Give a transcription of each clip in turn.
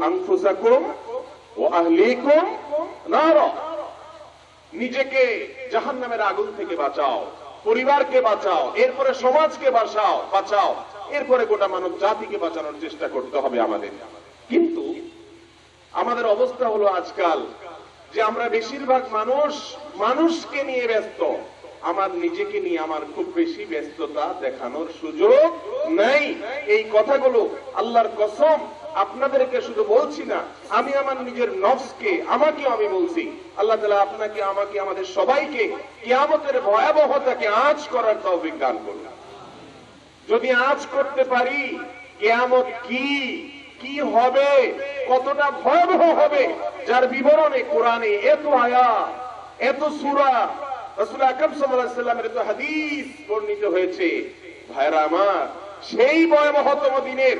আনফুসাকুম ওয়া আহলিকুম নারা, নিজেকে জাহান্নামের আগুন থেকে বাঁচাও, পরিবারকে বাঁচাও, এরপরে সমাজকে বাঁচাও, এরপরে গোটা মানব জাতিকে বাঁচানোর চেষ্টা করতে হবে আমাদের। কিন্তু আমাদের অবস্থা হলো আজকাল যে আমরা বেশিরভাগ মানুষকে নিয়ে ব্যস্ত, আমার নিজেকে নিয়ে আমার খুব বেশি ব্যস্ততা দেখানোর সুযোগ নাই। এই কথাগুলো আল্লাহর কসম আপনাদেরকে শুধু বলছি না, আমি আমার নিজের নফসকে, আমাকে আমি বলছি। আল্লাহ তাআলা আপনাকে, আমাকে, আমাদের সবাইকে কিয়ামতের ভয়াবহতাকে আঁচ করার তৌফিক দান করুন। যদি আঁচ করতে পারি কিয়ামত কি হবে, কতটা ভয়াবহ হবে, যার বিবরণে কোরআনে এত আয়াত, এত সূরা, রাসূল আকরাম সাল্লাল্লাহু আলাইহি ওয়াসাল্লামের এত হাদিস বর্ণিত হয়েছে। ভাইরা আমার, সেই ভয়াবহতম দিনের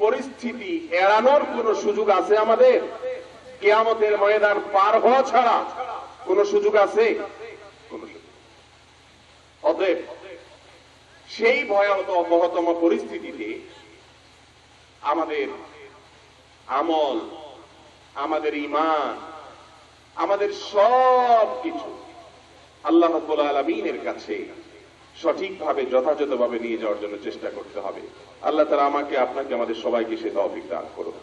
পরিস্থিতি এড়ানোর কোন সুযোগ আছে আমাদের? কিয়ামতের ময়দান পার হওয়া ছাড়া কোন সুযোগ আছে? অতএব সেই ভয়াবহতম পরিস্থিতিতে আমাদের আমল, আমাদের ঈমান, আমাদের সব কিছু আল্লাহ রাব্বুল আলামিনের কাছে সঠিকভাবে যথাযথভাবে নিয়ে যাওয়ার জন্য চেষ্টা করতে হবে। আল্লাহ তাআলা আমাকে, আপনাকে, আমাদের সবাইকে সে তৌফিক দান করুন।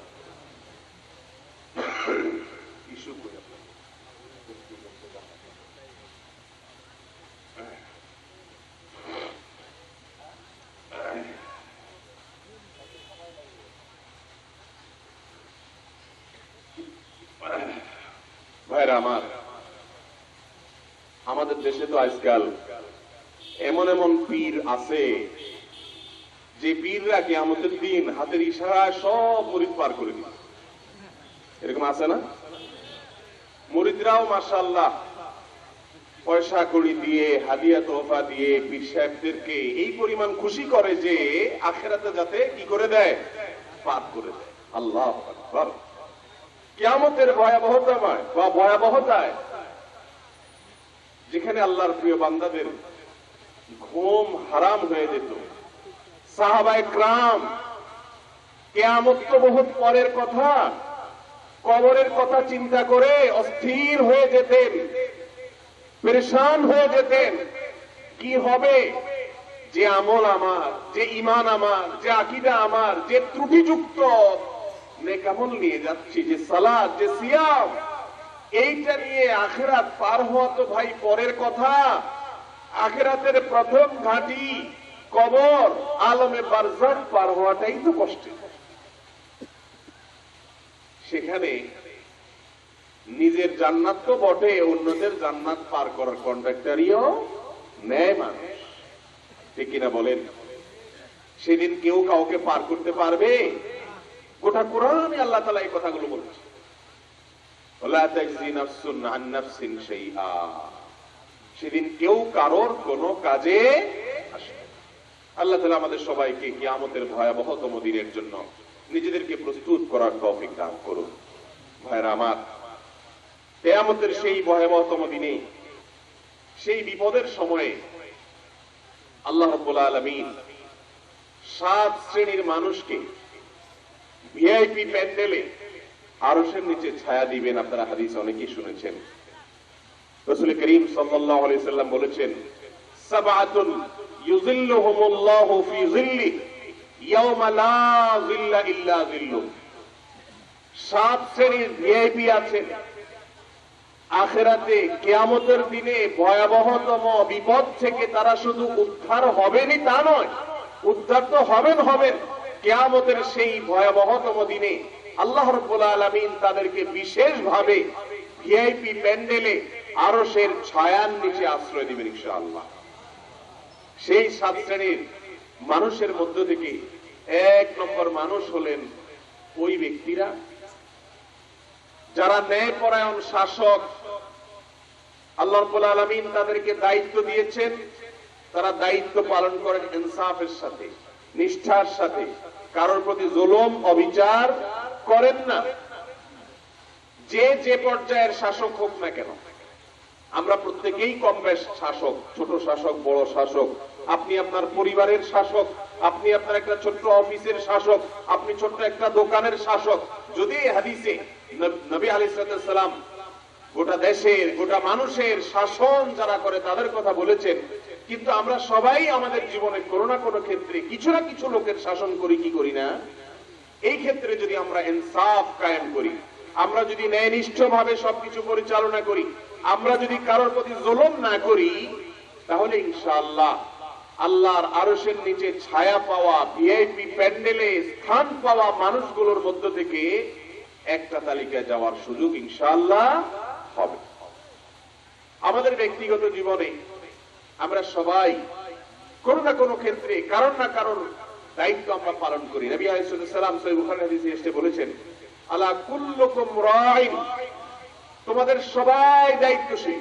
ভাইরা আমার, আমাদের দেশে তো আজকাল এমন এমন পীর আছে যে পীররা কিয়ামতের দিন হাতের ইশারায় সব মুরিদ পার করে দিবে। এরকম আছে না? মুরিদরাও মাশাআল্লাহ পয়সা কড়ি দিয়ে, হাদিয়া তোহফা দিয়ে পীর সাহেবদেরকে এই পরিমাণ খুশি করে যে আখিরাতে যাতে কি করে দেয়, পার করে দেয়। আল্লাহু আকবার। কিয়ামতের ভয়াবহতায় যেখানে আল্লাহর প্রিয় বান্দাদের ঘুম হারাম হয়ে যেত, সাহাবায়ে কেরাম কিয়ামত তো বহুত পরের কথা, কবরের কথা চিন্তা করে অস্থির হয়ে যেতেন, পেরেশান হয়ে যেতেন। কি হবে? যে আমল আমার, যে ঈমান আমার, যে আকীদা আমার, যে ত্রুটিযুক্ত নেকামল নিয়ে যাচ্ছি, যে সালাত, যে সিয়াম, এইটা নিয়ে আখিরাত পার হওয়া তো ভাই পরের কথা। আখিরাতের প্রথম ঘাঁটি কবর, আলমে বারজাখ পার হওয়াটাই তো কষ্টের। সেখানে নিজের জান্নাত তো বটে, অন্যদের জান্নাত পার করার কন্ট্রাক্টরিও নেয় মানুষ। ঠিক কিনা বলেন? সেদিন কেউ কাউকে পার করতে পারবে? গোটা কোরআনে আল্লাহ তাআলা এই কথাগুলো বলছে, ওয়ালা তাজজি নাফসুন আন নাফসিন শাইআ। সেদিন কেউ কারোর কোনো কাজে আসবে। আল্লাহ তাআলা আমাদের সবাইকে কিয়ামতের ভয়াবহতম দিনের জন্য নিজেদেরকে প্রস্তুত করার তৌফিক দান করুন। ভাইরা আমার, কিয়ামতের সেই ভয়াবহতম দিনে, সেই বিপদের সময়ে আল্লাহ রাব্বুল আলামিন 7 শ্রেণীর মানুষকে ভিআইপি প্যান্ডেলে আরশের নিচে ছায়া দিবেন। আপনারা হাদিস অনেকেই শুনেছেন। রাসূল করিম সাল্লাল্লাহু আলাইহি সাল্লাম বলেছেন, সাবআতুন ইউযিল্লুহুমুল্লাহু ফি যিল্লি ইয়াওমা লা যিল্লা ইল্লা যিল্লু। 7 শ্রেণীর ভিআইপি আছেন আখিরাতে। কিয়ামতের দিনে ভয়াবহতম বিপদ থেকে তারা শুধু উদ্ধার হবেনই তা নয়, উদ্ধার তো হবেন। কিয়ামতের সেই ভয়াবহতম দিনে আল্লাহ রাব্বুল আলামিন তাদেরকে বিশেষভাবে ভিআইপি প্যান্ডেলে আরশের ছায়ার নিচে আশ্রয় দিবেন ইনশাআল্লাহ। সেই 7 শ্রেণীর মানুষের মধ্য থেকে 1 নম্বর মানুষ হলেন ওই ব্যক্তিরা যারা ন্যায়পরায়ণ শাসক। আল্লাহ রাব্বুল আলামিন তাদেরকে দায়িত্ব দিয়েছেন, তারা দায়িত্ব পালন করেন ইনসাফের সাথে, নিষ্ঠার সাথে, কারোর প্রতি জুলুম অবিচার করেন না। যে পর্যায়ের শাসক হোক না কেন, আমরা প্রত্যেকেই কম বেশ শাসক, ছোট শাসক, বড় শাসক। আপনি আপনার পরিবারের শাসক, আপনি আপনার একটা ছোট্ট অফিসের শাসক, আপনি ছোট্ট একটা দোকানের শাসক। যদি এই হাদিসে নবী আলাইহিস সালাম গোটা দেশের গোটা মানুষের শাসন যারা করে তাদের কথা বলেছেন, কিন্তু আমরা সবাই আমাদের জীবনে কোনো না কোনো ক্ষেত্রে কিছু না কিছু লোকের শাসন করি কি করি না? এই ক্ষেত্রে যদি আমরা ইনসাফ কায়েম করি, আমরা যদি ন্যায়নিষ্ঠ ভাবে সবকিছু পরিচালনা করি, আমরা যদি কারোর প্রতি জুলুম না করি, তাহলে ইনশাআল্লাহ আল্লাহর আরশের নিচে ছায়া পাওয়া, ভিআইপি প্যান্ডেলে স্থান পাওয়া মানুষগুলোর মধ্য থেকে একটা তালিকায় যাওয়ার সুযোগ ইনশাআল্লাহ হবে। আমাদের ব্যক্তিগত জীবনে আমরা সবাই কোনো না কোনো ক্ষেত্রে কারণ না কারোর দায়িত্ব আমরা পালন করি। নবী আলাইহিস সালাম সহিহ বুখারী হাদিসে এসে বলেছেন, আলা কুল্লুকুম রাইন, তোমাদের সবাই দায়িত্বশীল,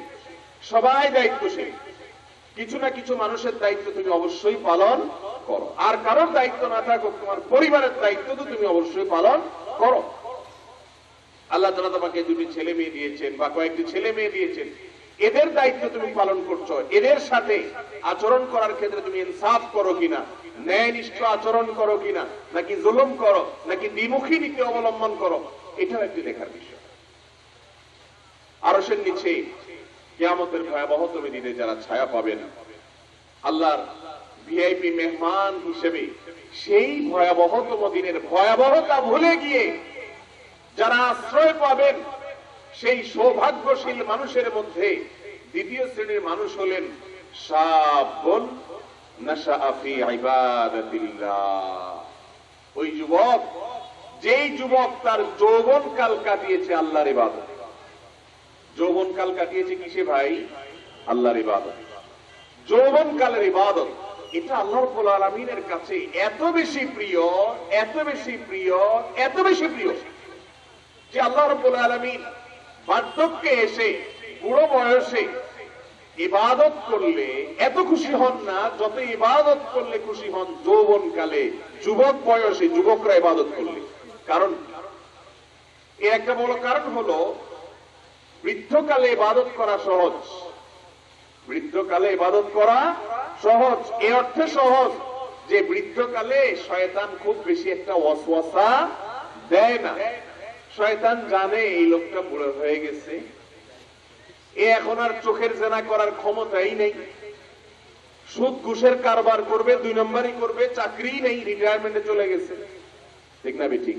সবাই দায়িত্বশীল। কিছু না কিছু মানুষের দায়িত্ব তুমি অবশ্যই পালন করো, আর কারোর দায়িত্ব না থাকুক তোমার পরিবারের দায়িত্ব তো তুমি অবশ্যই পালন করো। আল্লাহ তাআলা তোমাকে দুটি ছেলে মেয়ে দিয়েছেন বা কয়েকটি ছেলে মেয়ে দিয়েছেন, এদের দায়িত্ব তুমি পালন করছো। এদের সাথে আচরণ করার ক্ষেত্রে তুমি ইনসাফ করো কিনা, ন্যায়নিষ্ঠ আচরণ করো কিনা, নাকি জুলুম করো, নাকি দ্বিমুখী নীতি অবলম্বন করো, এটাও একটি দেখার বিষয়। আরশের নিচে কিয়ামতের ভয়াবহতম দিনে যারা ছায়া পাবেন আল্লাহর ভিআইপি মেহমান হিসেবে, সেই ভয়াবহতম দিনের ভয়াবহতা ভুলে গিয়ে যারা আশ্রয় পাবেন, সেই সৌভাগ্যশীল মানুষের মধ্যে দ্বিতীয় শ্রেণীর মানুষ হলেন শাবুন নাশাআ ফি ইবাদাতিল্লাহ। ওই যুবক, যেই যুবক তার যৌবনকাল কাটিয়েছে আল্লাহর ইবাদত। যৌবনকাল কাটিয়েছে কিসে ভাই? আল্লাহর ইবাদত। যৌবনকালের ইবাদত এটা আল্লাহ রাব্বুল আলামিনের কাছে এত বেশি প্রিয়, এত বেশি প্রিয়, এত বেশি প্রিয় যে আল্লাহ রাব্বুল আলামিন বার্ধক্যে এসে বুড়ো বয়সে ইবাদত করলে এত খুশি হন না যত ইবাদত করলে খুশি হন যৌবনকালে, যুবক বয়সে যুবকরা ইবাদত করলে। কারণ এর একটা বড় কারণ হলো বৃদ্ধকালে ইবাদত করা সহজ। বৃদ্ধকালে ইবাদত করা সহজ, এ অর্থে সহজ যে বৃদ্ধকালে শয়তান খুব বেশি একটা ওয়াসওয়াসা দেয় না। শয়তান জানে এই লোকটা বুড়ো হয়ে গেছে, এ এখন আর চোখের জেনা করার ক্ষমতাই নেই, সুদ ঘুষের কারবার করবে, 2 নম্বরই করবে, চাকরি নেই, রিটায়ারমেন্টে চলে গেছে, ঠিক না বেঠিক?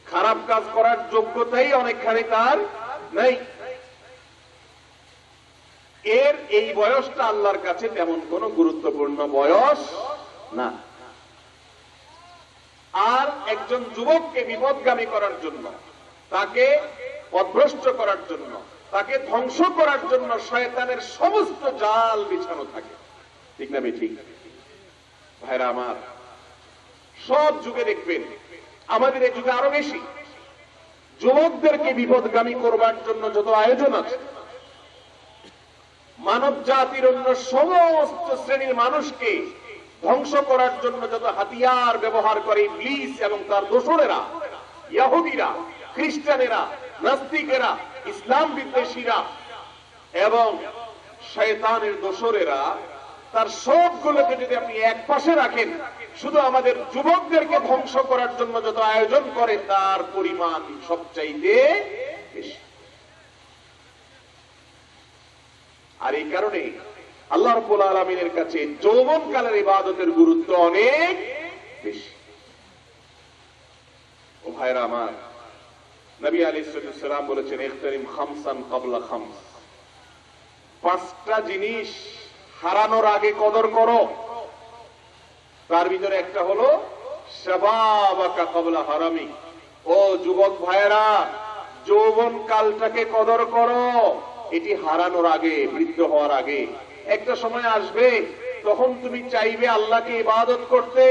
খারাপ কাজ করার যোগ্যতাই অনেকখানি তার নেই। এর এই বয়সটা আল্লাহর কাছে তেমন কোন গুরুত্বপূর্ণ বয়স না। আর একজন যুবককে বিপদগামী করার জন্য, তাকে পথভ্রষ্ট করার জন্য, তাকে ধ্বংস করার জন্য শয়তানের সমস্ত জাল বিছানো থাকে, ঠিক না বেঠিক? ভাইরা আমার, সব যুগে দেখবেন, আমাদের এই যুগে আরো বেশি, যুবকদেরকে বিপদগামী করবার জন্য যত আয়োজন আছে, মানব জাতির অন্য সমস্ত শ্রেণীর মানুষকে ধ্বংস করার জন্য যত হাতিয়ার ব্যবহার করে ইবলিস এবং তার দোসরেরা, ইহুদিরা, খ্রিস্টানেরা, নাস্তিকেরা, ইসলাম বিদ্বেষীরা এবং শয়তানের দোসরেরা, তার সবগুলোকে যদি আপনি এক পাশে রাখেন, শুধু আমাদের যুবকদেরকে ধ্বংস করার জন্য যত আয়োজন করে তার পরিমাণ সবচাইতে বেশি। আর এই কারণে আল্লাহ রাব্বুল আলামিনের কাছে যৌবনকালের ইবাদতের গুরুত্ব অনেক বেশি। ও ভাইরা আমার, নবী আলাইহিস সালাম বলেছেন, ইখতারিম খামসান ক্বাবলা খামস, 5টা জিনিস হারানোর আগে কদর করো। তার ভিতরে একটা হলো শাবাবাকা ক্বাবলা হারামি। ও যুবক ভাইরা, যৌবন কালটাকে কদর করো, এটি হারানোর আগে, বৃদ্ধ হওয়ার আগে। একটা সময় আসবে তখন তুমি চাইবে আল্লাহকে ইবাদত করতে,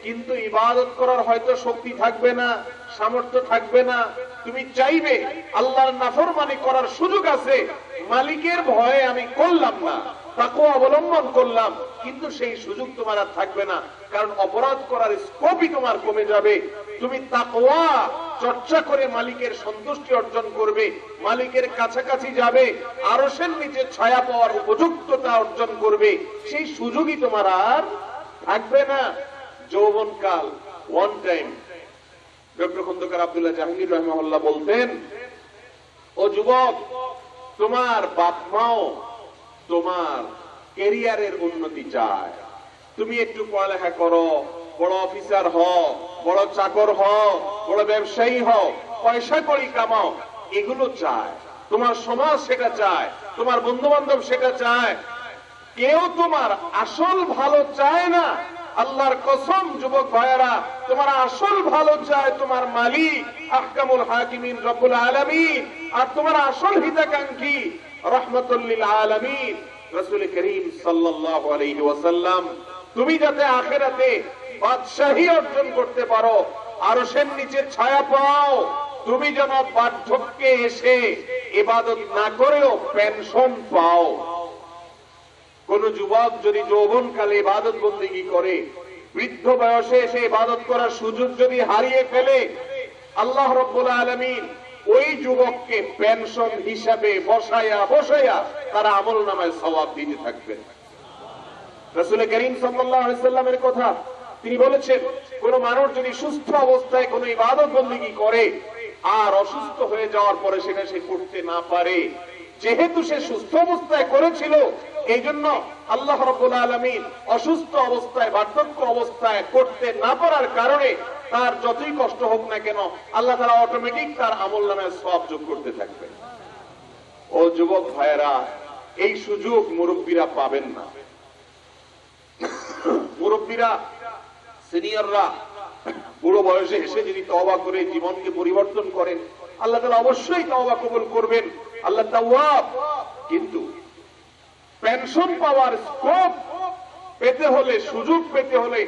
কিন্তু ইবাদত করার হয়তো শক্তি থাকবে না, সামর্থ্য থাকবে না। তুমি চাইবে আল্লাহর নাফরমানি করার সুযোগ আছে, মালিকের ভয়ে আমি করলাম না, তাকওয়া অবলম্বন করলাম, কিন্তু সেই সুযোগ তোমার আর থাকবে না, কারণ অপরাধ করার স্কোপই তোমার কমে যাবে। তুমি তাকওয়া চর্চা করে মালিকের সন্তুষ্টি অর্জন করবে, মালিকের কাছাকাছি যাবে, আরশের নিচে ছায়া পাওয়ার উপযুক্ততা অর্জন করবে, সেই সুযোগই তোমার আর থাকবে না যৌবনকাল one time. Doctor Khandakar Abdullah Jahangir রাহিমাহুল্লাহ বলতেন, ও যুবক, তোমার বাপ মাও তোমার ক্যারিয়ারের উন্নতি চায়, তুমি একটু পড়ালেখা করো, বড় অফিসার হও, বড় চাকর হও, বড় ব্যবসায়ী হও, পয়সা কড়ি কামাও, এগুলো চায়। তোমার সমাজ সেটা চায়, তোমার বন্ধু বান্ধব সেটা চায়। কেউ তোমার আসল ভালো চায় না। আল্লাহর কসম যুবক ভাইয়েরা, তোমার আসল ভালো চায় তোমার মালিক আহকামুল হাকিমিন রব্বুল আলামিন, আর তোমার আসল হিতাকাঙ্ক্ষী রাহমাতুল লিল আলামিন রাসূল করিম সাল্লাল্লাহু আলাইহি ওয়াসাল্লাম। তুমি যাতে আখিরাতে বাদশাহী অর্জন করতে পারো, আরশের নিচে ছায়া পাও, তুমি যেন বার্ধক্যে এসে ইবাদত না করেও পেনশন পাও। কোন যুবক যদি যৌবনকালে ইবাদত বন্দেগী করে, বৃদ্ধ বয়সে এসে ইবাদত করার সুযোগ যদি হারিয়ে ফেলে, আল্লাহ রাব্বুল আলামিন ওই যুবককে পেনশন হিসাবে বসায়া তারা আমলনামায় সওয়াব দিতে থাকবেন। রাসূল করিম সাল্লাল্লাহু আলাইহি সাল্লামের কথা তিনি বলেছেন, কোন মানুষ যদি সুস্থ অবস্থায় কোন ইবাদত বন্দেগী করে আর অসুস্থ হয়ে যাওয়ার পরে সেটা সে করতে না পারে, যেহেতু সে সুস্থ অবস্থায় করেছিল, এই জন্য আল্লাহ রাব্বুল আলামিন অসুস্থ অবস্থায় বার্ধক্য অবস্থায় করতে না পারার কারণে তার যতই কষ্ট হোক না কেন আল্লাহ তাআলা অটোমেটিক তার আমলনামায় সওয়াব যোগ করতে থাকবে। ও যুবক ভাইয়েরা, এই সুযোগ মুরব্বীরা পাবেন না। মুরব্বীরা, সিনিয়ররা বুড়ো বয়সে এসে যদি তওবা করে জীবনকে পরিবর্তন করেন, আল্লাহ তাআলা অবশ্যই তওবা কবুল করবেন, আল্লাহ তাওয়াব। কিন্তু পেনশন পাওয়ার স্কোপ পেতে হলে, সুযোগ পেতে হলে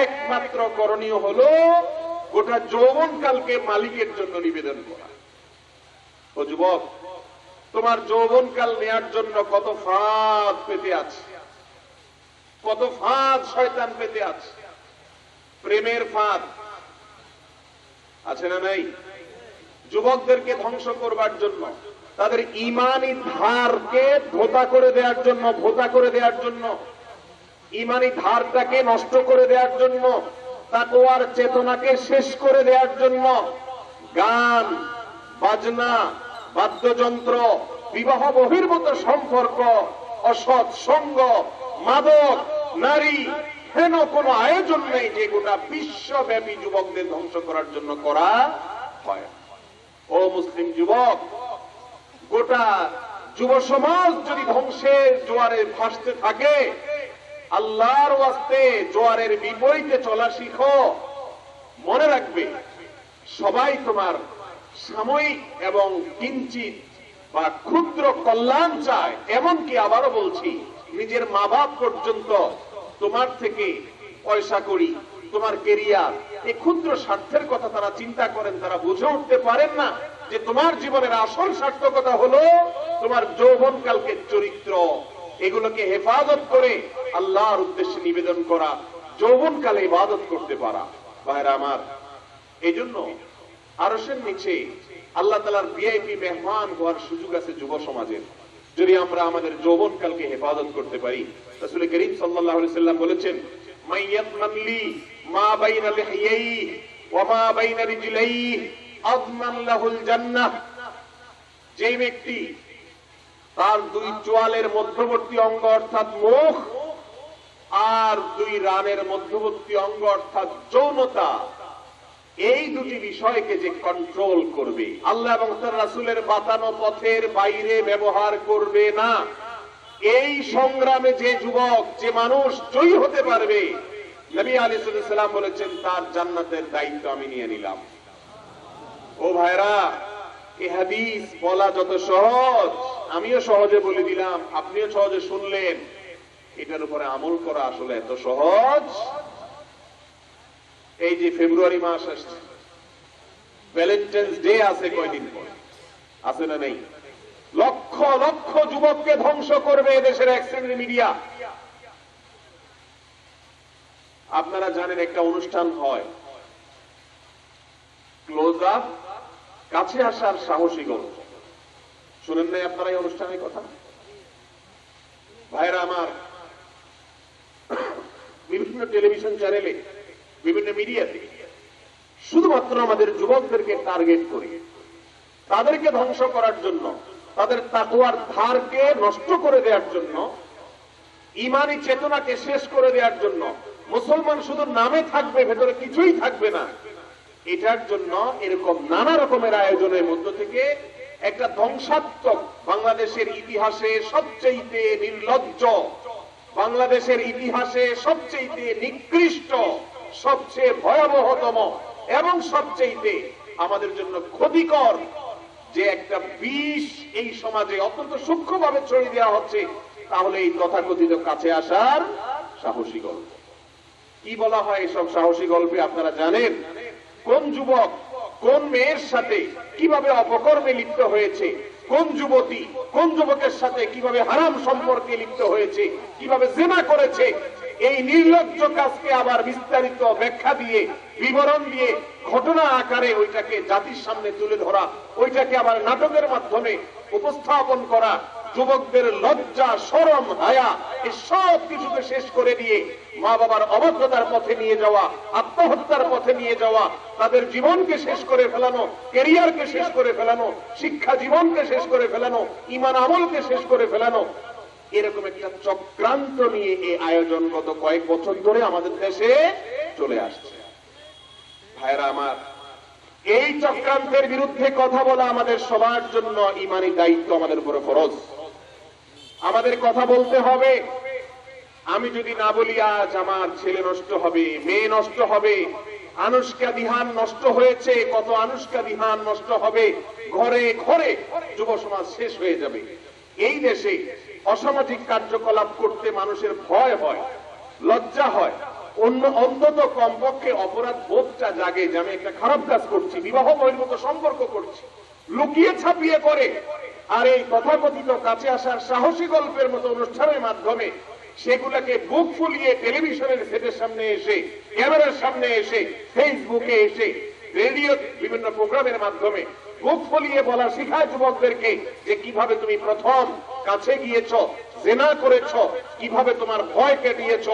একমাত্র করণীয় হলো গোটা যৌবনকালকে মালিকের জন্য নিবেদন করা। ও যুবক, তোমার যৌবনকাল নেয়ার জন্য কত ফাঁদ পেতে আছে, কত ফাঁদ শয়তান পেতে আছে। প্রেমের ফাঁদ আছে না নাই? যুবকদেরকে ধ্বংস করবার জন্য, তাদের ইমানি ধারকে ভোতা করে দেওয়ার জন্য, ইমানি ধারটাকে নষ্ট করে দেওয়ার জন্য, তাকওয়ার চেতনাকে শেষ করে দেওয়ার জন্য গান বাজনা, বাদ্যযন্ত্র, বিবাহ বহির্ভূত সম্পর্ক, অসৎ সঙ্গ, মাদক, নারী, হেন কোন আয়োজন নেই যে গোটা বিশ্বব্যাপী যুবকদের ধ্বংস করার জন্য করা হয়। ও মুসলিম যুবক, গোটা যুব সমাজ যদি ধ্বংসের জোয়ারে ভাসতে থাকে, আল্লাহর ওয়াস্তে জোয়ারের বিপরীতে চলা শিখো। মনে রাখবে, সবাই তোমার সাময়িক এবং কিঞ্চিত বা ক্ষুদ্র কল্যাণ চায়। এমনকি আবারও বলছি, নিজের মা বাপ পর্যন্ত তোমার থেকে পয়সা করি, তোমার কেরিয়ার, এই ক্ষুদ্র স্বার্থের কথা তারা চিন্তা করেন। তারা বুঝে উঠতে পারেন না যে তোমার জীবনের আসল সার্থকতা হলো তোমার যৌবনকালকে চরিত্র, এগুলোকে হেফাজত করে আল্লাহর উদ্দেশ্যে নিবেদন করা, যৌবনকালে ইবাদত করতে পারা। ভাইরা আমার, এই জন্য আরশের নিচে আল্লাহ তাআলার ভিআইপি মেহমান হওয়ার সুযোগ আছে যুব সমাজের, যদি আমরা আমাদের যৌবনকালকে হেফাজত করতে পারি। রাসূল করিম সাল্লাল্লাহু আলাইহি সাল্লাম বলেছেন, মাইয়াতমান লি মা বাইনা লিহিয়াইহি ওয়া মা বাইনা রিজলাইহি আযমান লাহুল জান্নাহ। যে ব্যক্তি তার দুই চোয়ালের মধ্যবর্তী অঙ্গ অর্থাৎ মুখ আর দুই রানের মধ্যবর্তী অঙ্গ অর্থাৎ যৌনতা, এই দুটি বিষয়কে যে কন্ট্রোল করবে, আল্লাহ এবং তার রাসূলের বাতানো পথের বাইরে ব্যবহার করবে না, এই সংগ্রামে যে যুবক, যে মানুষ জয়ী হতে পারবে, নবী আলাইহিস সালাম বলেছেন, তার জান্নাতের দায়িত্ব আমি নিয়ে নিলাম। ও ভাইরা, এই হাদিস বলা যত সহজ, আমিও সহজে বলে দিলাম, আপনিও সহজে শুনলেন, এটার উপরে আমল করা আসলে এত সহজ। এই যে ফেব্রুয়ারি মাস আসছে, ভ্যালেন্টাইন্স ডে আছে কয়দিন পরে, আছে না নেই? লক্ষ লক্ষ যুবককে ধ্বংস করবে এদেশের এক শ্রেণীর মিডিয়া। আপনারা জানেন একটা অনুষ্ঠান হয়, ক্লোজ আপ, কাছে আসার সাহসী গল্প। শুনেন নাই আপনারা এই অনুষ্ঠানের কথা? ভাইরা আমার, বিভিন্ন টেলিভিশন চ্যানেলে, বিভিন্ন মিডিয়াতে শুধুমাত্র আমাদের যুবকদেরকে টার্গেট করে তাদেরকে ধ্বংস করার জন্য, তাদের তাকওয়ার ধারকে নষ্ট করে দেওয়ার জন্য, ইমানি চেতনাকে শেষ করে দেওয়ার জন্য, মুসলমান শুধু নামে থাকবে, ভেতরে কিছুই থাকবে না, এটার জন্য এরকম নানা রকমের আয়োজনের মধ্য থেকে একটা ধ্বংসাত্মক, বাংলাদেশের ইতিহাসে সবচেয়ে নির্লজ্জ, বাংলাদেশের ইতিহাসে সবচেয়ে নিকৃষ্ট, সবচেয়ে ভয়াবহতম এবং সবচেয়ে আমাদের জন্য ক্ষতিকর যে একটা বিষ এই সমাজে অত্যন্ত সূক্ষ্মভাবে ছড়িয়ে দেওয়া হচ্ছে, তাহলে এই তথাকথিত কাছে আসার সাহসী গল্প। কি বলা হয় এসব সাহসী গল্পে আপনারা জানেন? কোন যুবক কোন মেয়ের সাথে কিভাবে অপকর্মে লিপ্ত হয়েছে, কোন যুবতী কোন যুবকের সাথে কিভাবে হারাম সম্পর্কে লিপ্ত হয়েছে, কিভাবে জিনা করেছে, এই নির্লজ্জ কাজকে আবার বিস্তারিত ব্যাখ্যা দিয়ে, বিবরণ দিয়ে, ঘটনা আকারে ওইটাকে জাতির সামনে তুলে ধরা, ওইটাকে আবার নাটকের মাধ্যমে উপস্থাপন করা, যুবকদের লজ্জা, শরম, হায়া এই সব কিছুকে শেষ করে দিয়ে মা বাবার অবদ্ধতার পথে নিয়ে যাওয়া, আত্মহত্যার পথে নিয়ে যাওয়া, তাদের জীবনকে শেষ করে ফেলানো, ক্যারিয়ারকে শেষ করে ফেলানো, শিক্ষা জীবনকে শেষ করে ফেলানো, ঈমান আমলকে শেষ করে ফেলানো, এরকম একটা চক্রান্ত নিয়ে এই আয়োজন গত কয়েক বছর ধরে আমাদের দেশে চলে আসছে। ভাইরা আমার, এই চক্রান্তের বিরুদ্ধে কথা বলা আমাদের সবার জন্য ঈমানি দায়িত্ব, আমাদের উপরে ফরজ। আমাদের কথা বলতে হবে। আমি যদি না বলি আজ আমার ছেলে নষ্ট হবে, মেয়ে নষ্ট হবে, আনুষ্কা বিহান নষ্ট হয়েছে, কত আনুষ্কা বিহান নষ্ট হবে, ঘরে ঘরে যুব সমাজ শেষ হয়ে যাবে। এই দেশে অসামাজিক কার্যকলাপ করতে মানুষের ভয় হয়, লজ্জা হয়, অন্তত কমপক্ষে অপরাধ বোধটা জাগে যে আমি একটা খারাপ কাজ করছি, বিবাহ বহির্ভূত সম্পর্ক করছি, লুকিয়ে ছাপিয়ে করে। আর এই তথাকথিত কাছে আসার সাহসী গল্পের মতো অনুষ্ঠানের মাধ্যমে সেগুলোকে বুক ফুলিয়ে টেলিভিশনের সেটের সামনে এসে, ক্যামেরার সামনে এসে, ফেসবুকে এসে, রেডিও বিভিন্ন প্রোগ্রামের মাধ্যমে বুক ফুলিয়ে বলা শিখায় যুবকদেরকে যে কিভাবে তুমি প্রথম কাছে গিয়েছ, জেনা করেছ, কিভাবে তোমার ভয় কেটিয়েছ,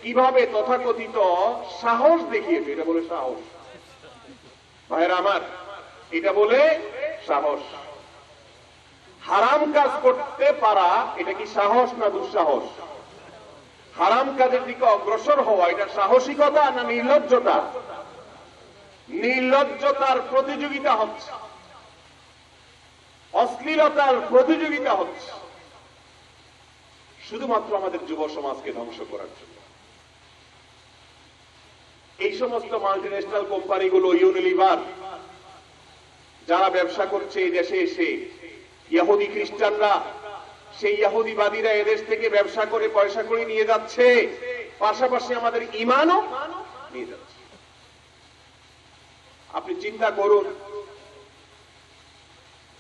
কিভাবে তথাকথিত সাহস দেখিয়েছে। এটা বলে সাহস। ভাইরা আমার, এটা বলে সাহস। হারাম কাজ করতে পারা এটা কি সাহস না দুঃসাহস? হারাম কাজের দিকে অগ্রসর হওয়া এটা সাহসিকতা না নির্লজ্জতা? নির্লজ্জতার প্রতিযোগিতা হচ্ছে, অশ্লীলতার প্রতিযোগিতা হচ্ছে, শুধুমাত্র আমাদের যুব সমাজকে ধ্বংস করার জন্য। এই সমস্ত মাল্টিন্যাশনাল কোম্পানিগুলো, ইউনিলিভার, যারা ব্যবসা করছে এই দেশে এসে, ইহুদি খ্রিস্টানরা, সেই ইহুদিবাদীরা এদেশ থেকে ব্যবসা করে পয়সা করে নিয়ে যাচ্ছে, পাশাপাশি আমাদের ঈমানও নিয়ে যাচ্ছে। আপনি চিন্তা করুন,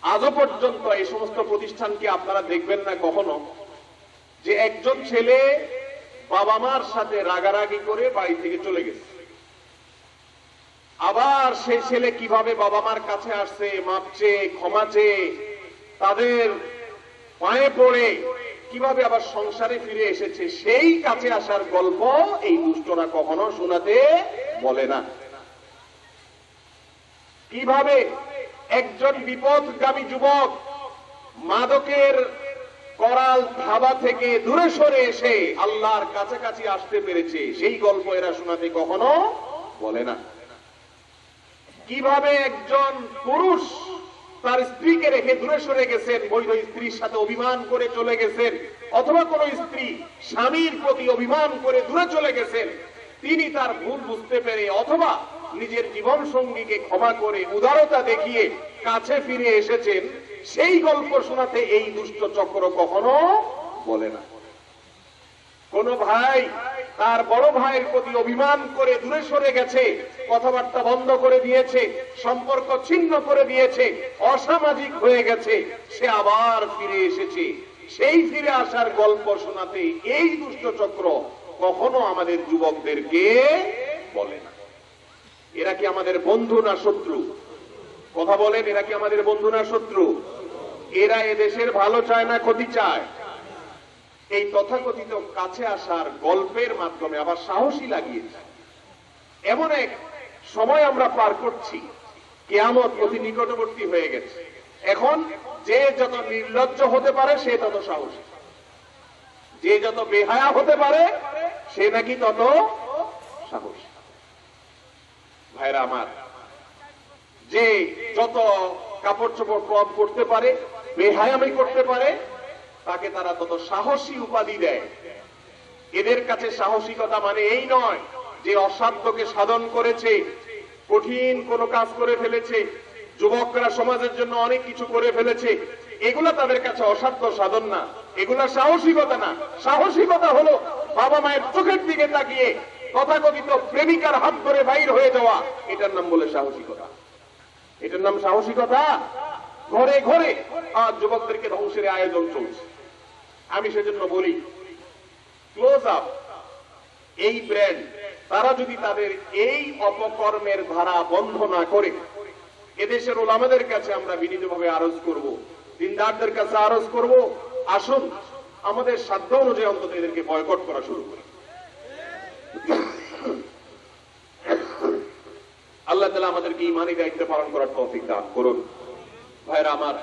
আজও পর্যন্ত এই সমস্ত প্রতিষ্ঠানকে আপনারা দেখবেন না কখনো যে একজন ছেলে বাবা মার সাথে রাগারাগি করে বাড়ি থেকে চলে গেছে, আবার সেই ছেলে কিভাবে বাবা মার কাছে আসছে, মাপ চেয়ে, ক্ষমা চেয়ে, তাদের পায়ে পড়ে কিভাবে আবার সংসারে ফিরে এসেছে, সেই কাছে আসার গল্প এই দুষ্টরা কখনো শোনাতে বলে না। কিভাবে একজন বিপদগামী যুবক মাদকের করাল ধাবা থেকে দূরে সরে এসে আল্লাহর কাছাকাছি আসতে পেরেছে, সেই গল্প এরা শোনাতে কখনো বলে না। কিভাবে একজন পুরুষ তার স্ত্রীকে রেখে দূরে সরে গেছেন, বৈধ স্ত্রীর সাথে অভিমান করে চলে গেছেন, অথবা কোন স্ত্রী স্বামীর প্রতি অভিমান করে দূরে চলে গেছেন, তিনি তার ভুল বুঝতে পেরে অথবা নিজের জীবন সঙ্গীকে ক্ষমা করে উদারতা দেখিয়ে কাছে ফিরে এসেছেন, সেই গল্প শোনাতে এই দুষ্ট চক্র কখনো বলে না। কোন ভাই তার বড় ভাইয়ের প্রতি অভিমান করে দূরে সরে গেছে, কথাবার্তা বন্ধ করে দিয়েছে, সম্পর্ক ছিন্ন করে দিয়েছে, অসামাজিক হয়ে গেছে, সে আবার ফিরে এসেছে, সেই ফিরে আসার গল্প শোনাতে এই দুষ্ট চক্র কখনো আমাদের যুবকদেরকে বলে না। এরা কি আমাদের বন্ধু না শত্রু? কথা বলেন, এরা কি আমাদের বন্ধু না শত্রু? এরা এদেশের ভালো চায় না ক্ষতি চায়? এই তথাকথিত কাছে আসার গল্পের মাধ্যমে আবার সাহসী লাগিয়েছে। এমন এক সময় আমরা পার করছি, কিয়ামত অতি নিকটবর্তী হয়ে গেছে। এখন যে যত নির্লজ্জ হতে পারে সে তত সাহসী, যে যত বেহায়া হতে পারে সে নাকি তত সাহসী। ভাইরা আমার, যে যত কাপড় চোপড় কম করতে পারে, বেহায়ামি করতে পারে, তাকে তারা তত সাহসী উপাধি দেয়। এদের কাছে সাহসিকতা মানে এই নয় যে অসাধ্যকে সাধন করেছে, কঠিন কোনো কাজ করে ফেলেছে, যুবকরা সমাজের জন্য অনেক কিছু করে ফেলেছে, এগুলা তাদের কাছে অসাধ্য সাধন না, এগুলা সাহসিকতা না। সাহসিকতা হলো বাবা মায়ের চোখের দিকে তাকিয়ে তথাকথিত প্রেমিকার হাত ধরে বাইর হয়ে যাওয়া, এটার নাম বলে সাহসিকতা। এটার নাম সাহসিকতা? ঘরে ঘরে আজ যুবকদেরকে ধ্বংসের আয়োজন চলছে। আমি সেজন্য বলি, ক্লোজ আপ এই ব্র্যান্ড, তারা যদি তাদের এই অপকর্মের ধারা বন্ধ না করে, এদেশের ওলামাদের কাছে আমরা বিনীতভাবে আরজ করব, দিনদারদের কাছে আরজ করব, আসুন আমাদের সাধ্য অনুযায়ী অন্তত এদেরকে বয়কট করা শুরু করি। আল্লাহ তাআলা আমাদেরকে ঈমানি দায়িত্ব পালন করার তৌফিক দান করুন। ভাইরা আমার,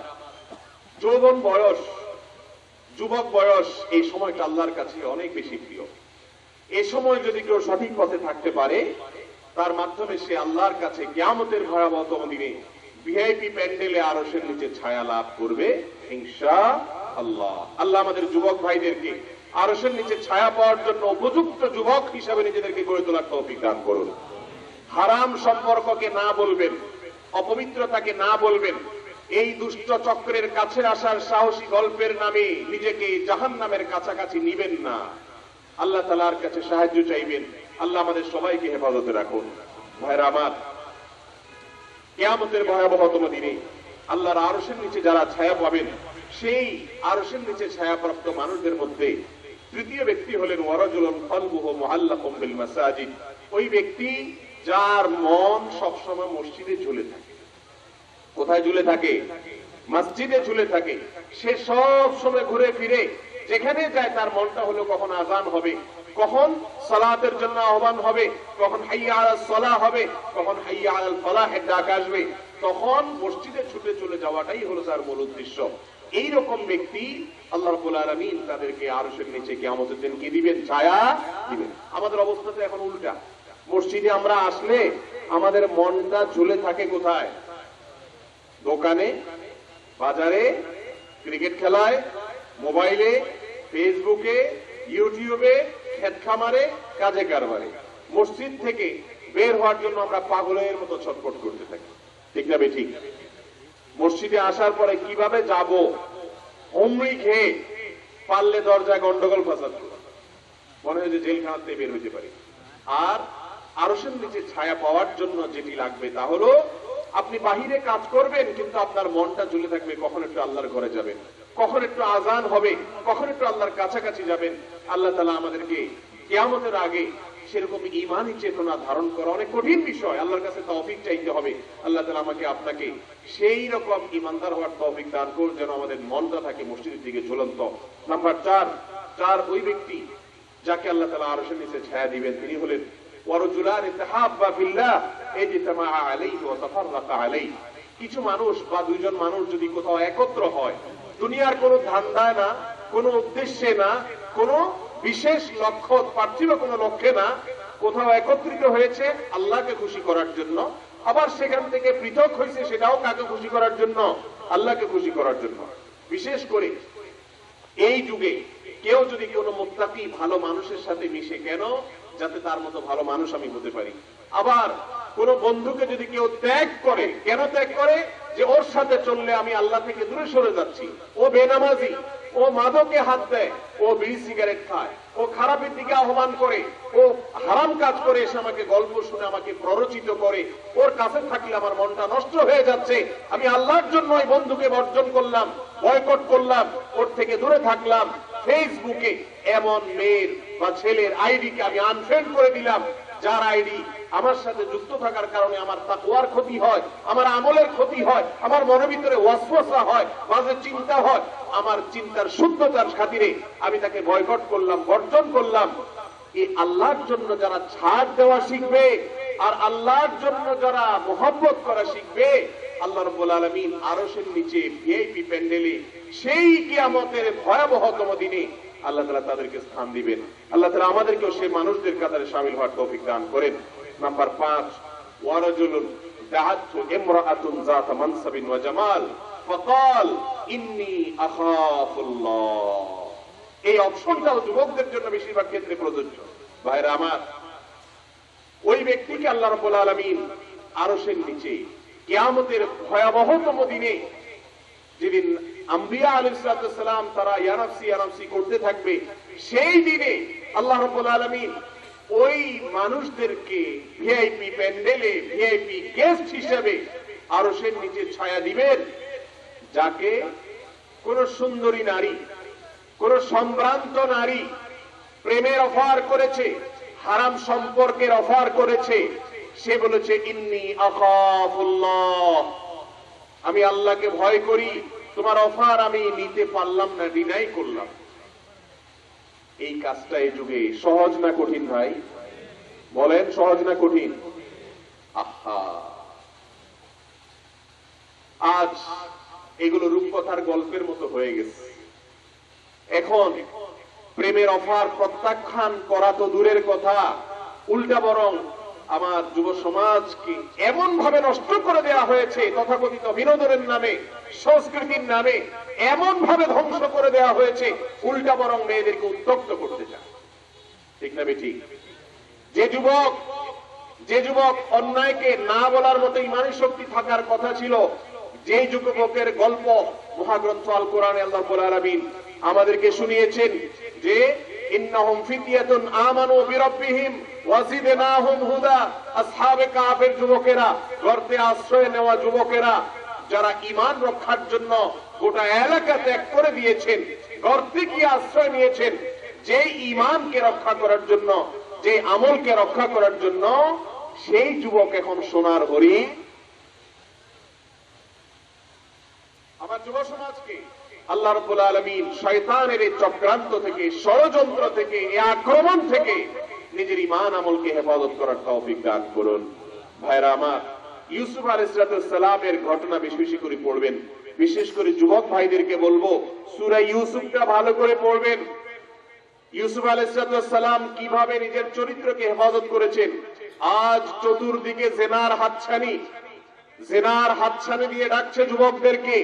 যৌবন বয়স, যুবক বয়স, এই সময়টা আল্লাহর কাছে অনেক বেশি প্রিয়। এই সময় যদি কেউ সঠিক পথে থাকতে পারে, তার মাধ্যমে সে আল্লাহর কাছে কিয়ামতের ভয়াবহতম দিনে ভিআইপি প্যান্ডেলে আরশের নিচে ছায়া লাভ করবে ইনশাআল্লাহ। আল্লাহ আমাদের যুবক ভাইদেরকে আরশের নিচে ছায়া পাওয়ার জন্য উপযুক্ত যুবক হিসাবে নিজেদেরকে গড়ে তোলার তৌফিক দান করুন। হারাম সম্পর্ককে না বলবেন, অপবিত্রতাকে না বলবেন, এই দুষ্ট চক্রের কাছে আসার সাহসী গল্পের নামে নিজেকে জাহান্নামের কাছাকাছি নিবেন না। আল্লাহ তাআলার কাছে সাহায্য চাইবেন। আল্লাহ আমাদের সবাইকে হেফাজতে রাখুন। ভাইরা আমার, কিয়ামতের ভয়াবহতম দিনে আল্লাহর আরশের নিচে যারা ছায়া পাবেন, সেই আরশের নিচে ছায়াপ্রাপ্ত মানুষদের মধ্যে তৃতীয় ব্যক্তি হলেন ওয়ারাজুলুন কলবুহু মুআল্লাকুম বিল মাসাজিদ, ওই ব্যক্তি যার মন সবসময় মসজিদে ঝুলে থাকে। কোথায় ঝুলে থাকে? মসজিদে ঝুলে থাকে। সে সব সময় ঘুরে ফিরে যেখানে যায় তার মনটা হলো কখন আযান হবে, কখন সালাতের জন্য আহ্বান হবে, কখন হাইয়া আলাস সালাহ হবে, কখন হাইয়া আলাল ফালাহের ডাক আসবে, তখন মসজিদে ছুটে চলে যাওয়াটাই হলো তার মূল উদ্দেশ্য। এইরকম ব্যক্তি আল্লাহ রাব্বুল আলামিন তাদেরকে আরশের নিচে কিয়ামতের দিন কি দিবেন? ছায়া দিবেন। আমাদের অবস্থা তো এখন উল্টা। মসজিদে আমরা আসলে আমাদের মনটা ঝুলে থাকে কোথায়? দোকানে, বাজারে, ক্রিকেট খেলায়, মোবাইলে, ফেসবুকে, ইউটিউবে, ক্ষেত খামারে, কাজে কারবারে। মসজিদ থেকে বের হওয়ার জন্য আমরা পাগলের মতো ছটফট করতে থাকি, ঠিক না বেঠিক? মসজিদে আসার পরে কিভাবে যাব, হুমড়ি খেয়ে পারলে দরজায় গন্ডগোল ফাসাদ মনে হয় যে জেলখানাতে বের হইতে পারি। আর আরশের নিচে ছায়া পাওয়ার জন্য যেটি লাগবে তা হলো আপনি বাহিরে কাজ করবেন, কিন্তু আপনার মনটা ঝুলে থাকবে কখন একটু আল্লাহর ঘরে যাবেন, কখন একটু আযান হবে, কখন একটু আল্লাহর কাছাকাছি যাবেন। আল্লাহ তাআলা আমাদেরকে কিয়ামতের আগে সেরকম ঈমানি চেতনা ধারণ করা অনেক কঠিন বিষয়। আল্লাহর কাছে তৌফিক চাইতে হবে। আল্লাহ তাআলা আমাকে আপনাকে সেই রকম ঈমানদার হওয়ার তৌফিক দান করুন যেন আমাদের মনটা থাকে মসজিদের দিকে ঝুলন্ত। নাম্বার 4, ওই ব্যক্তি যাকে আল্লাহ তাআলা আরশের নিচে ছায়া দিবেন, তিনি হলেন ওয়ারজুলান তাহাব্বা ফিল্লাহ ইজতামাআ আলাইহি ওয়া তাফাররাকা আলাইহি। কিছু মানুষ বা দুইজন মানুষ যদি কোথাও একত্র হয়, দুনিয়ার কোনো ধান্দায় না, কোনো উদ্দেশ্যে না, কোনো বিশেষ লক্ষ্য, পার্থিব কোনো লক্ষ্যে না, কোথাও একত্রিত হয়েছে আল্লাহকে খুশি করার জন্য, আবার সেখান থেকে পৃথক হয়েছে সেটাও কাকে খুশি করার জন্য? আল্লাহকে খুশি করার জন্য। বিশেষ করে এই যুগে কেউ যদি কোনো মুত্তাকি ভালো মানুষের সাথে মিশে, কেন? যাতে তার মতো ভালো মানুষ আমি হতে পারি। আবার কোন বন্ধুকে যদি কেউ ত্যাগ করে, কেন ত্যাগ করে? যে ওর সাথে চললে আমি আল্লাহ থেকে দূরে সরে যাচ্ছি। ও বেনামাজি, ও মাদকে হাত দেয়, ও বিড়ি সিগারেট খায়, ও খারাপের দিকে আহ্বান করে, ও হারাম কাজ করে, এসে আমাকে গল্প শুনে আমাকে প্ররোচিত করে। ওর কাছে থাকলে আমার মনটা নষ্ট হয়ে যাচ্ছে। আমি আল্লাহর জন্য ওই বন্ধুকে বর্জন করলাম, বয়কট করলাম, ওর থেকে দূরে থাকলাম। ফেসবুকে এমন মেয়ের বা ছেলের আইডিকে আমি আনফ্রেন্ড করে দিলাম, যার আইডি আমার সাথে যুক্ত থাকার কারণে আমার তাকওয়ার ক্ষতি হয়, আমার আমলের ক্ষতি হয়, আমার মনের ভিতরে ওয়াসওয়াসা হয়, মাঝে চিন্তা হয়, আমার চিন্তার শুদ্ধতার খাতিরে আমি তাকে বয়কট করলাম, বর্জন করলাম। এই আল্লাহর জন্য যারা ছাড় দেওয়া শিখবে আর আল্লাহর জন্য যারা মোহাব্বত করা শিখবে, আল্লাহ রাব্বুল আলামিন আরশের নিচে ভিআইপি প্যান্ডেলে সেই কিয়ামতের ভয়াবহতম দিনে আল্লাহ তাআলা তাদেরকে স্থান দিবেন। আল্লাহ তাআলা আমাদেরকেও সেই মানুষদের কাতারে শামিল হওয়ার তৌফিক দান করেন। নাম্বার 5, ওয়ারাজুলুন দাআতু ইমরাআতুন যাতা মানসাবিন ওয়া জামাল ফাকাল ইন্নী আখাফুল্লাহ। এই অপশনটাও যুবকদের জন্য বেশিরভাগ ক্ষেত্রে প্রযোজ্য। ভাইরা আমার, ওই ব্যক্তিকে আল্লাহ রাব্বুল আলামিন আরশের নিচে কিয়ামতের ভয়াবহতম দিনে, যেদিন আম্বিয়া আলাইহিস সালাম তারা ইয়া নাফসি ইয়া নাফসি করতে থাকবে, সেই দিনে আল্লাহ রাব্বুল আলামিন ওই মানুষদেরকে ভিআইপি প্যান্ডেলে ভিআইপি গেস্ট হিসেবে আরশের নিচে ছায়া দিবেন, যাকে কোন সুন্দরী নারী, কোন সম্ভ্রান্ত নারী প্রেমের অফার করেছে, হারাম সম্পর্কের অফার করেছে, সে বলেছে ইন্নী আখাফুল্লাহ, আমি আল্লাহকে ভয় করি, তোমার অফার আমি নিতে পারলাম না, ডিনাই করলাম। এই কাজটা এই যুগে সহজ না কঠিন ভাই? বলেন, সহজ না কঠিন? আহা, আজ এগুলো রূপকথার গল্পের মতো হয়ে গেছে। এখন প্রেমের অফার প্রত্যাখ্যান করা তো দূরের কথা, উল্টা বরং আমার যুব সমাজকে এমন ভাবে নষ্ট করে দেওয়া হয়েছে, তথাকথিত বিনোদনের নামে, সংস্কৃতির নামে এমন ভাবে ধ্বংস করে দেওয়া হয়েছে, উল্টা বরং মেয়েদেরকে উত্তক্ত করতে চায়। ঠিক না বেঠিক? যে যুবক অন্যায়কে না বলার মতো ইমানি শক্তি থাকার কথা ছিল, যে যুবকের গল্প মহাগ্রন্থ আল কোরআনে আল্লাহ রাব্বুল আলামিন আমাদেরকে শুনিয়েছেন যে ইন্নাহুম ফিতয়াতুন আমানু বিরাব্বিহিম ওয়াজিদনাহুম হুদা, আসহাবে কাহফের যুবকেরা, গর্তে আশ্রয় নেওয়া যুবকেরা, যারা ঈমান রক্ষার জন্য গোটা এলাকা ত্যাগ করে দিয়েছেন, গর্তে গিয়ে আশ্রয় নিয়েছেন, যে ঈমানকে রক্ষা করার জন্য, যে আমলকে রক্ষা করার জন্য, সেই যুবক এখন সোনার হরিণ। আমার যুব সমাজকে আল্লাহ রাব্বুল আলামিন শয়তানের এই চক্রান্ত থেকে, ষড়যন্ত্র থেকে, এই আক্রমণ থেকে নিজের ঈমান আমলকে হেফাজত করার তৌফিক দান করুন। ভাইরা আমার, ইউসুফ আলাইহিস সালামের ঘটনা বেশি বেশি করে পড়বেন। বিশেষ করে যুবক ভাইদেরকে বলবো, সূরা ইউসুফটা ভালো করে পড়বেন। ইউসুফ আলাইহিস সালাম কিভাবে নিজের চরিত্রকে হেফাজত করেছেন। আজ চতুর্দিকে জেনার হাতছানি দিয়ে ডাকছে যুবকদেরকে।